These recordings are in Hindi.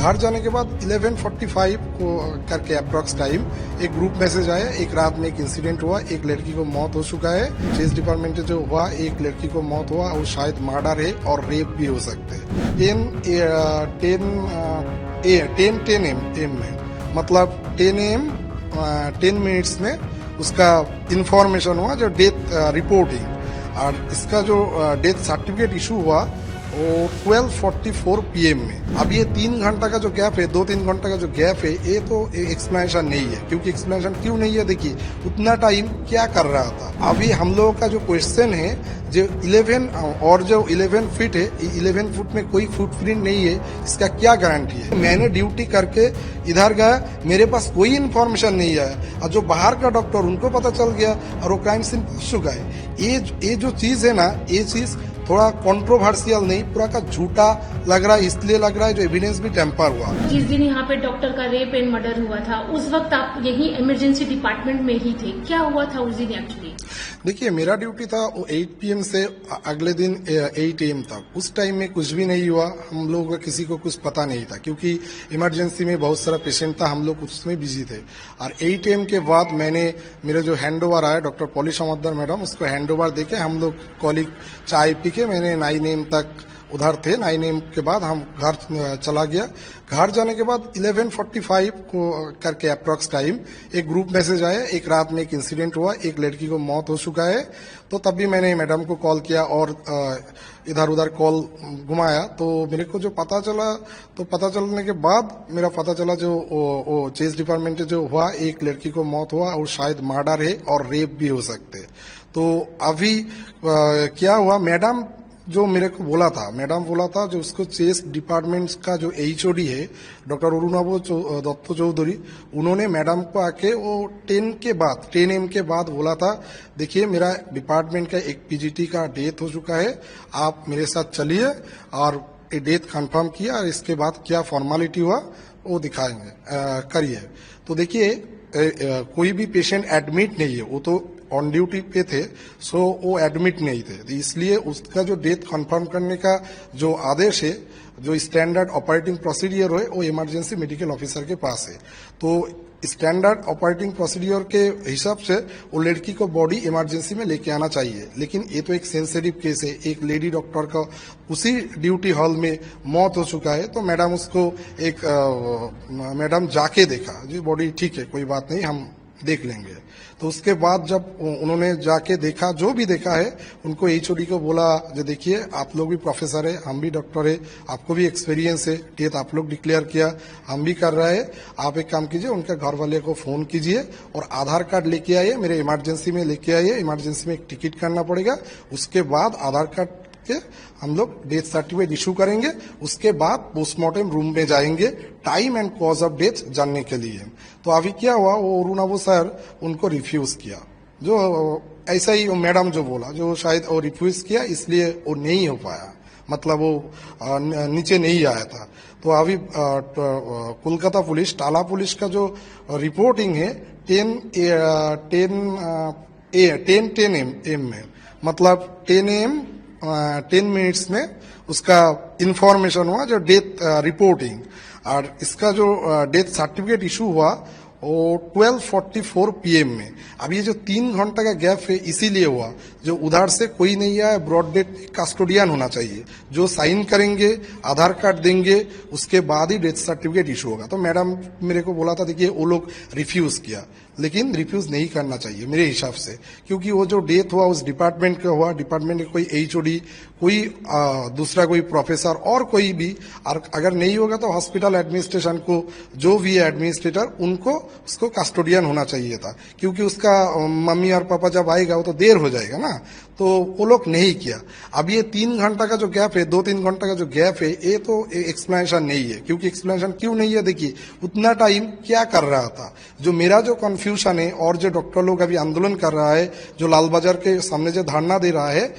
घर जाने के बाद 11:45 को करके अप्रॉक्स टाइम एक ग्रुप मैसेज आया। एक रात में एक इंसिडेंट हुआ, एक लड़की को मौत हो चुका है। पुलिस डिपार्टमेंट में जो हुआ, एक लड़की को मौत हुआ और शायद मर्डर है और रेप भी हो सकते हैं। 10 AM में, मतलब 10 AM 10 मिनट्स में उसका इंफॉर्मेशन हुआ जो डेथ रिपोर्टिंग, और इसका जो डेथ सर्टिफिकेट इशू हुआ वो 12:44 PM में। अब ये 3 घंटा का जो गैप है, 2-3 घंटा का जो गैप है, ये तो एक्सप्लेनेशन नहीं है। क्योंकि एक्सप्लेनेशन क्यों नहीं है, देखिए उतना टाइम क्या कर रहा था। अभी हम लोगों का जो क्वेश्चन है, जो 11 फीट है, 11 फुट में कोई फुटप्रिंट नहीं है, इसका क्या गारंटी है। मैंने ड्यूटी करके इधर गया, मेरे पास कोई इन्फॉर्मेशन नहीं आया, और जो बाहर का डॉक्टर उनको पता चल गया और वो क्राइम सीन पहुंच चुका है। ये जो चीज है ना, ये चीज थोड़ा कंट्रोवर्शियल नहीं, पूरा का झूठा लग रहा है। इसलिए लग रहा है जो एविडेंस भी टेम्पर हुआ। जिस दिन यहाँ पे डॉक्टर का रेप एंड मर्डर हुआ था, उस वक्त आप यही इमरजेंसी डिपार्टमेंट में ही थे। क्या हुआ था उस दिन एक्चुअली? देखिए, मेरा ड्यूटी था 8 PM से अगले दिन 8 AM तक। उस टाइम में कुछ भी नहीं हुआ, हम लोगों को किसी को कुछ पता नहीं था, क्योंकि इमरजेंसी में बहुत सारा पेशेंट था, हम लोग उसमें बिजी थे। और 8 AM के बाद मैंने मेरा जो हैंड ओवर आया डॉक्टर पॉली समद्दर मैडम, उसको हैंड ओवर देके हम लोग कॉलीग चाय पी के, मैंने 9 AM तक उधर थे। 9 AM के बाद हम घर चला गया। घर जाने के बाद 11:45 को करके अप्रॉक्स टाइम एक ग्रुप मैसेज आया। एक रात में एक इंसिडेंट हुआ, एक लड़की को मौत हो चुका है। तो तब भी मैंने मैडम को कॉल किया और इधर उधर कॉल घुमाया। तो मेरे को जो पता चला, तो पता चलने के बाद मेरा पता चला जो चेस डिपार्टमेंट में जो हुआ, एक लड़की को मौत हुआ और शायद मर्डर है और रेप भी हो सकते हैं। तो अभी क्या हुआ, मैडम जो मेरे को बोला था, मैडम बोला था जो उसको चेस डिपार्टमेंट का जो HOD है डॉक्टर अरुणाभ दत्त चौधरी, उन्होंने मैडम को आके वो 10 AM के बाद बोला था, देखिए मेरा डिपार्टमेंट का एक PGT का डेथ हो चुका है, आप मेरे साथ चलिए और ये डेथ कंफर्म किया, और इसके बाद क्या फॉर्मेलिटी हुआ वो दिखाएंगे, करिए। तो देखिए कोई भी पेशेंट एडमिट नहीं है, वो तो ऑन ड्यूटी पे थे, सो वो एडमिट नहीं थे। तो इसलिए उसका जो डेथ कंफर्म करने का जो आदेश है, जो स्टैंडर्ड ऑपरेटिंग प्रोसीडियर है, वो इमरजेंसी मेडिकल ऑफिसर के पास है। तो स्टैंडर्ड ऑपरेटिंग प्रोसीडियर के हिसाब से वो लड़की को बॉडी इमरजेंसी में लेके आना चाहिए। लेकिन ये तो एक सेंसिटिव केस है, एक लेडी डॉक्टर का उसी ड्यूटी हॉल में मौत हो चुका है। तो मैडम उसको मैडम जाके देखा, जी बॉडी ठीक है, कोई बात नहीं, हम देख लेंगे। तो उसके बाद जब उन्होंने जाके देखा, जो भी देखा है, उनको HOD को बोला, जो देखिए आप लोग भी प्रोफेसर है, हम भी डॉक्टर है, आपको भी एक्सपीरियंस है, डेथ आप लोग डिक्लेयर किया, हम भी कर रहे हैं, आप एक काम कीजिए, उनके घर वाले को फोन कीजिए और आधार कार्ड लेके आइए, मेरे इमरजेंसी में लेके आइए। इमरजेंसी में एक टिकट करना पड़ेगा, उसके बाद आधार कार्ड के हम लोग डेथ सर्टिफिकेट इशू करेंगे। उसके बाद पोस्टमार्टम रूम में जाएंगे time and cause of death जानने के लिए। तो अभी क्या हुआ, वो अरुणाभ सर उनको रिफ्यूज किया, जो ऐसा ही मैडम जो बोला, जो शायद वो रिफ्यूज किया, इसलिए वो नहीं हो पाया, मतलब वो नीचे नहीं आया था। तो अभी कोलकाता पुलिस, टाला पुलिस का जो रिपोर्टिंग है 10 AM में, मतलब 10 AM 10 मिनट्स में उसका इंफॉर्मेशन हुआ जो डेथ रिपोर्टिंग, और इसका जो डेथ सर्टिफिकेट इशू हुआ वो 12:44 PM में। अब ये जो 3 घंटा का गैप है, इसीलिए हुआ, जो उधर से कोई नहीं आया, ब्रॉड डेथ कस्टोडियन होना चाहिए, जो साइन करेंगे, आधार कार्ड देंगे, उसके बाद ही डेथ सर्टिफिकेट इशू होगा। तो मैडम मेरे को बोला था, देखिए वो लोग रिफ्यूज किया, लेकिन रिफ्यूज नहीं करना चाहिए मेरे हिसाब से, क्योंकि वो जो डेथ हुआ उस डिपार्टमेंट का हुआ, डिपार्टमेंट के कोई HOD, कोई दूसरा कोई प्रोफेसर और कोई भी, और अगर नहीं होगा तो हॉस्पिटल एडमिनिस्ट्रेशन को, जो भी है एडमिनिस्ट्रेटर, उनको उसको कस्टोडियन होना चाहिए था, क्योंकि उसका मम्मी और पापा जब आएगा वो तो देर हो जाएगा ना। तो वो लोग नहीं किया। अब ये 3 घंटा का जो गैप है, 2-3 घंटा का जो गैप है, ये तो एक्सप्लेनेशन नहीं है। क्योंकि एक्सप्लेनेशन क्यों नहीं है, देखिए उतना टाइम क्या कर रहा था। जो मेरा जो कंफ्यूजन है, और जो डॉक्टर लोग अभी आंदोलन कर रहा है, जो लाल बाजार के सामने जो धरना दे रहा है,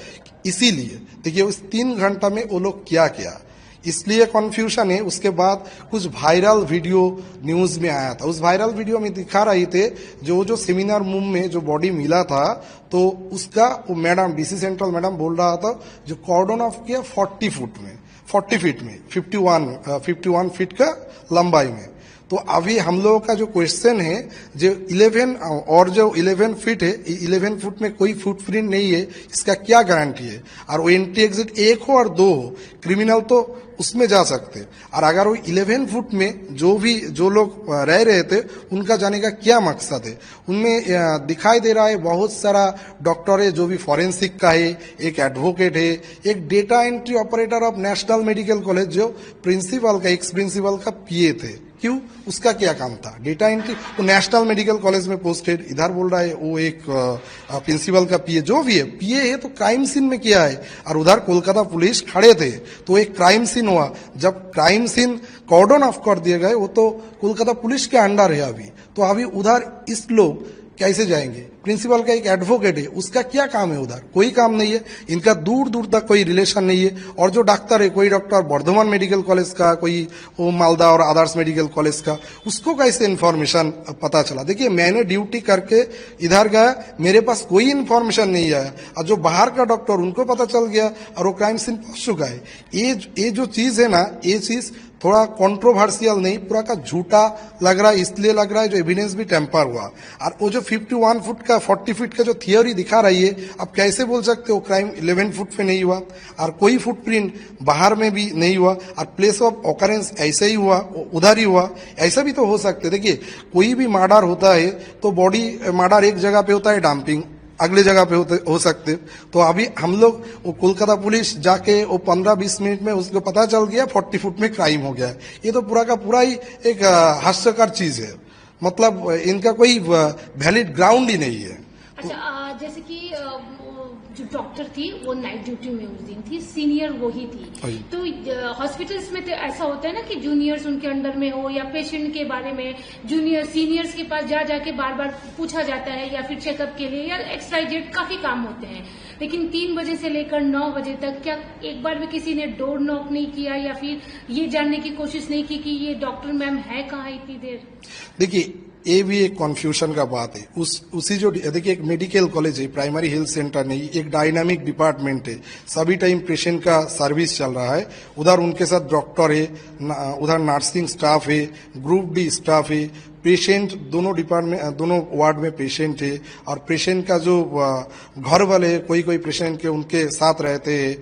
इसीलिए देखिए उस 3 घंटा में वो लोग क्या किया, इसलिए कंफ्यूजन है। उसके बाद कुछ वायरल वीडियो न्यूज में आया था, उस वायरल वीडियो में दिखा रहे थे जो सेमिनार रूम में जो बॉडी मिला था, तो उसका वो मैडम DC सेंट्रल मैडम बोल रहा था जो कॉर्डन ऑफ किया 40 फुट में, 40 फीट में, 51 फीट का लंबाई में। तो अभी हम लोगों का जो क्वेश्चन है, जो 11 और जो 11 फीट है, 11 फुट में कोई फुटप्रिंट नहीं है, इसका क्या गारंटी है? और वो एंट्री एग्जिट एक हो और दो हो, क्रिमिनल तो उसमें जा सकते। और अगर वो 11 फुट में जो लोग रह रहे थे, उनका जाने का क्या मकसद है? उनमें दिखाई दे रहा है बहुत सारा डॉक्टर है, जो भी फॉरेंसिक का है, एक एडवोकेट है, एक data entry operator of national medical college जो प्रिंसिपल का, एक्स प्रिंसिपल का पीए थे। क्यों? उसका क्या काम था? Data entry. तो नेशनल मेडिकल कॉलेज में पोस्टेड, इधर बोल रहा है वो एक प्रिंसिपल का पीए, जो भी है पीए है, तो क्राइम सीन में किया है। और उधर कोलकाता पुलिस खड़े थे, तो एक क्राइम सीन हुआ। जब क्राइम सीन कॉर्डन ऑफ कर दिए गए, वो तो कोलकाता पुलिस के अंडर है अभी। तो अभी उधर इस लोग कैसे जाएंगे? प्रिंसिपल का एक एडवोकेट है, उसका क्या काम है? उधर कोई काम नहीं है, इनका दूर दूर तक कोई रिलेशन नहीं है। और जो डॉक्टर है, कोई डॉक्टर बर्धमान मेडिकल कॉलेज का, कोई वो मालदा और आदर्श मेडिकल कॉलेज का, उसको कैसे इन्फॉर्मेशन पता चला? देखिए, मैंने ड्यूटी करके इधर गया, मेरे पास कोई इन्फॉर्मेशन नहीं आया, और जो बाहर का डॉक्टर, उनको पता चल गया और वो क्राइम सीन पहुंच चुका है। ये जो चीज है ना, ये चीज थोड़ा कंट्रोवर्शियल नहीं, पूरा का झूठा लग रहा है। इसलिए लग रहा है जो एविडेंस भी टेम्पर हुआ। और वो जो 51 फुट का 40 फीट का जो थियोरी दिखा रही है, आप कैसे बोल सकते हो क्राइम 11 फुट पे नहीं हुआ? और कोई फुटप्रिंट बाहर में भी नहीं हुआ, और प्लेस ऑफ ऑकरेंस ऐसे ही हुआ, उधर ही हुआ, ऐसा भी तो हो सकते। देखिए, कोई भी मर्डर होता है तो बॉडी मर्डर एक जगह पे होता है, डंपिंग अगले जगह पे हो सकते। तो अभी हम लोग वो कोलकाता पुलिस जाके वो 15-20 मिनट में उसको पता चल गया 40 फुट में क्राइम हो गया। ये तो पूरा का पूरा ही एक हास्यकर चीज है। मतलब इनका कोई वैलिड ग्राउंड ही नहीं है। अच्छा, जैसे कि जो डॉक्टर थी वो नाइट ड्यूटी में उस दिन थी, सीनियर वो ही थी। तो हॉस्पिटल्स में तो ऐसा होता है ना कि जूनियर्स उनके अंडर में हो, या पेशेंट के बारे में जूनियर सीनियर्स के पास जा जाके बार बार पूछा जाता है, या फिर चेकअप के लिए, या XYZ काफी काम होते हैं। लेकिन 3 बजे से लेकर 9 बजे तक क्या एक बार भी किसी ने डोर नॉक नहीं किया, या फिर ये जानने की कोशिश नहीं की कि ये डॉक्टर मैम है कहाँ इतनी देर? देखिए, ये भी एक कंफ्यूजन का बात है। उसी जो देखिए, एक मेडिकल कॉलेज है, प्राइमरी हेल्थ सेंटर नहीं, एक डायनामिक डिपार्टमेंट है। सभी टाइम पेशेंट का सर्विस चल रहा है। उधर उनके साथ डॉक्टर है, उधर नर्सिंग स्टाफ है, ग्रुप डी स्टाफ है, पेशेंट दोनों डिपार्टमेंट, दोनों वार्ड में पेशेंट है। और पेशेंट का जो घर वाले, कोई पेशेंट के उनके साथ रहते हैं,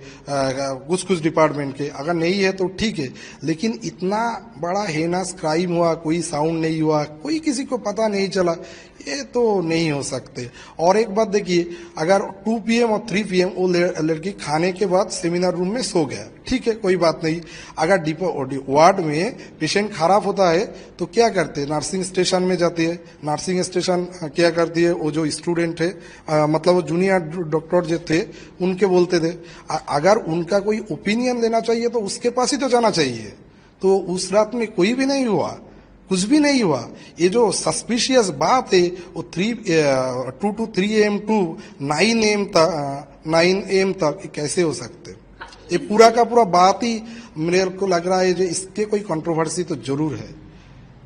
कुछ डिपार्टमेंट के। अगर नहीं है तो ठीक है, लेकिन इतना बड़ा हेनस क्राइम हुआ, कोई साउंड नहीं हुआ, कोई किसी को पता नहीं चला, ये तो नहीं हो सकते। और एक बात देखिए, अगर 2 PM और 3 PM वो लड़की खाने के बाद सेमिनार रूम में सो गया, ठीक है, कोई बात नहीं। अगर वार्ड में पेशेंट खराब होता है तो क्या करते हैं? नर्सिंग स्टेशन में जाती है। नर्सिंग स्टेशन क्या करती है? वो जो स्टूडेंट है, मतलब वो जूनियर डॉक्टर जो थे, उनके बोलते थे। अगर उनका कोई ओपिनियन लेना चाहिए तो उसके पास ही तो जाना चाहिए। तो उस रात में कोई भी नहीं हुआ, कुछ भी नहीं हुआ। ये जो सस्पिशियस बात है, वो 2 to 3 AM टू 9 AM तक कैसे हो सकते? ये पूरा का पूरा बात ही मेरे को लग रहा है जो इसके कोई कंट्रोवर्सी तो जरूर है।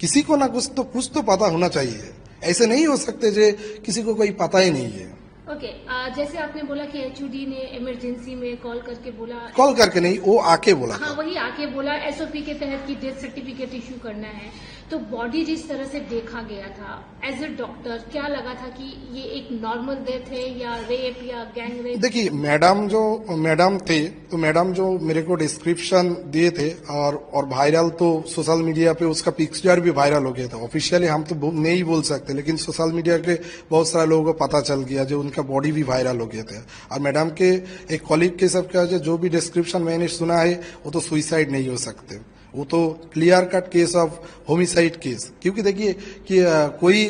किसी को ना कुछ तो पता होना चाहिए। ऐसे नहीं हो सकते जो किसी को कोई पता ही नहीं है। ओके, जैसे आपने बोला कि HOD ने इमरजेंसी में कॉल करके बोला, कॉल करके नहीं, वो आके बोला। हाँ, वही आके बोला SOP के तहत की डेथ सर्टिफिकेट इश्यू करना है। तो बॉडी जिस तरह से देखा गया था, एज ए डॉक्टर क्या लगा था कि ये एक नॉर्मल डेथ है या रेप या गैंग रेप? देखिए, मैडम थे, तो मैडम जो मेरे को डिस्क्रिप्शन दिए थे, और वायरल तो सोशल मीडिया पे उसका पिक्चर भी वायरल हो गया था। ऑफिशियली हम तो नहीं बोल सकते, लेकिन सोशल मीडिया के बहुत सारे लोगों को पता चल गया, जो उनका बॉडी भी वायरल हो गया था। और मैडम के एक कॉलीग के सबका जो भी डिस्क्रिप्शन मैंने सुना है, वो तो सुइसाइड नहीं हो सकते, वो तो clear cut case of homicide case. क्योंकि देखिए कि कोई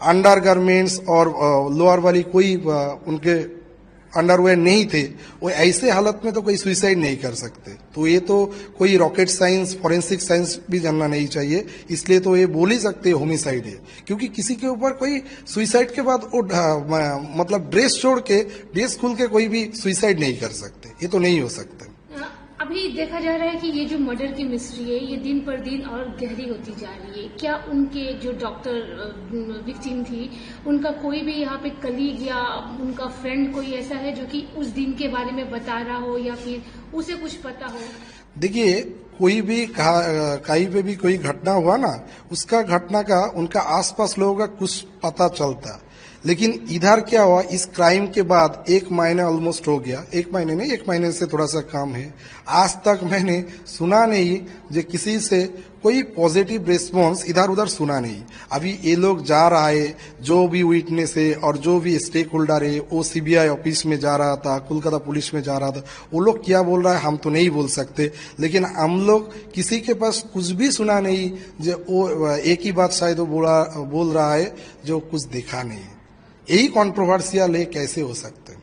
अंडर गारमेंट्स और लोअर वाली कोई उनके अंडरवेयर नहीं थे, वो ऐसे हालत में तो कोई सुइसाइड नहीं कर सकते। तो ये तो कोई रॉकेट साइंस, फॉरेंसिक साइंस भी जानना नहीं चाहिए, इसलिए तो ये बोल ही सकते होमिसाइड है। क्योंकि किसी के ऊपर कोई सुइसाइड के बाद वो मतलब ड्रेस छोड़ के, ड्रेस खुल के कोई भी सुइसाइड नहीं कर सकते, ये तो नहीं हो सकता। अभी देखा जा रहा है कि ये जो मर्डर की मिस्ट्री है, ये दिन पर दिन और गहरी होती जा रही है। क्या उनके जो डॉक्टर विक्टिम थी, उनका कोई भी यहाँ पे कलीग या उनका फ्रेंड कोई ऐसा है जो कि उस दिन के बारे में बता रहा हो, या फिर उसे कुछ पता हो? देखिए, कोई भी कहीं पे भी कोई घटना हुआ ना, उसका घटना का उनका आसपास लोगों का कुछ पता चलता। लेकिन इधर क्या हुआ, इस क्राइम के बाद 1 महीना ऑलमोस्ट हो गया, 1 महीने नहीं, 1 महीने से थोड़ा सा कम है। आज तक मैंने सुना नहीं जो किसी से कोई पॉजिटिव रिस्पॉन्स इधर उधर सुना नहीं। अभी ये लोग जा रहा है, जो भी विटनेस है और जो भी स्टेक होल्डर है, वो सीबीआई ऑफिस में जा रहा था, कोलकाता पुलिस में जा रहा था, वो लोग क्या बोल रहा है हम तो नहीं बोल सकते। लेकिन हम लोग किसी के पास कुछ भी सुना नहीं, जो वो एक ही बात शायद वो बोल रहा है जो कुछ देखा नहीं। यही कंट्रोवर्शियल है, कैसे हो सकते हैं।